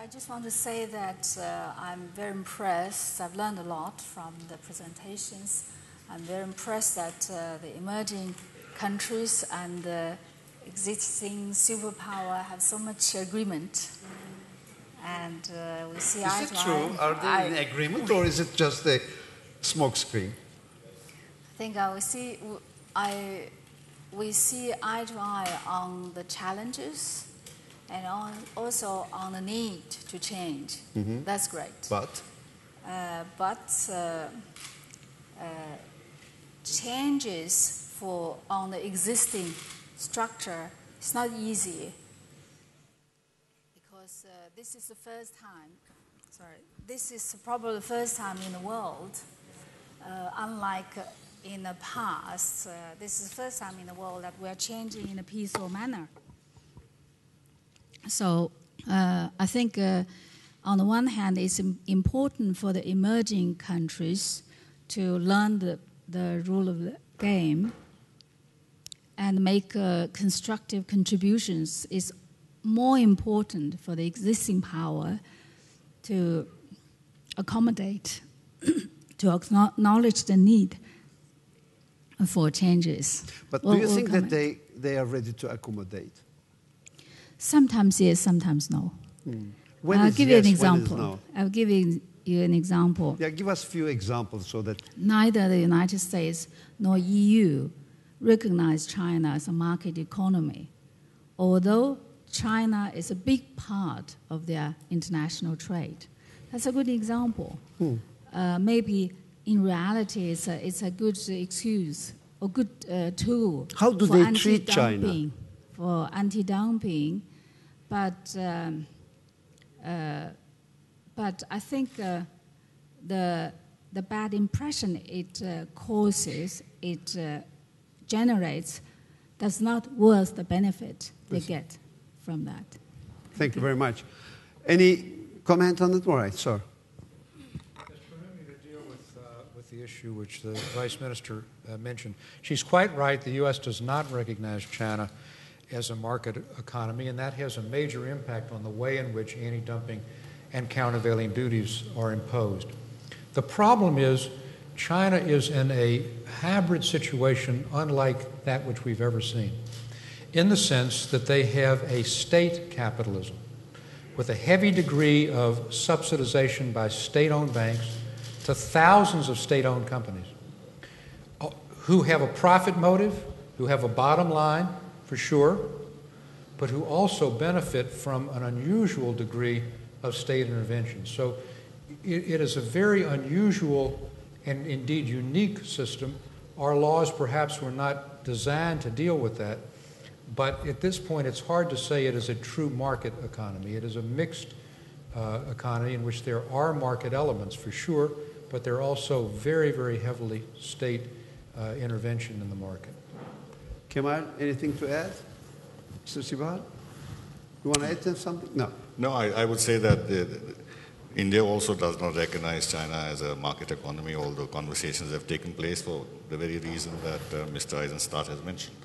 I just want to say that I'm very impressed. I've learned a lot from the presentations. I'm very impressed that the emerging countries and the existing superpower have so much agreement. And we see eye to eye. Is it true? Are they in agreement, or is it just a smokescreen? I think we see eye to eye on the challenges and also on the need to change. Mm-hmm. That's great. But changes on the existing structure, it's not easy because this is the first time. This is probably the first time in the world, unlike in the past. This is the first time in the world that we are changing in a peaceful manner. So I think on the one hand, it's important for the emerging countries to learn the rule of the game and make constructive contributions. It's more important for the existing power to accommodate, to acknowledge the need for changes. But do you think that they are ready to accommodate? Sometimes yes, sometimes no. I'll give you an example. No? I'll give you an example. Yeah, give us a few examples so that... Neither the United States nor EU recognize China as a market economy, although China is a big part of their international trade. That's a good example. Maybe in reality it's a good excuse or good tool. How do they treat China? For anti-dumping, but I think the bad impression it causes, it generates, does not worth the benefit they get from that. Thank you very much. Any comment on it? All right, sir. Yes, permit me to deal with the issue which the Vice Minister mentioned. She's quite right. The U.S. does not recognize China as a market economy, and that has a major impact on the way in which anti-dumping and countervailing duties are imposed. The problem is China is in a hybrid situation unlike that which we've ever seen, in the sense that they have a state capitalism with a heavy degree of subsidization by state-owned banks to thousands of state-owned companies who have a profit motive, who have a bottom line, for sure, but who also benefit from an unusual degree of state intervention. So it is a very unusual and indeed unique system. Our laws perhaps were not designed to deal with that, but at this point it's hard to say it is a true market economy. It is a mixed economy in which there are market elements for sure, but there are also very, very heavily state intervention in the market. Kemal, anything to add? Mr. Sibal, you want to add something? No. No, I would say that India also does not recognize China as a market economy, although conversations have taken place for the very reason that Mr. Eisenstadt has mentioned.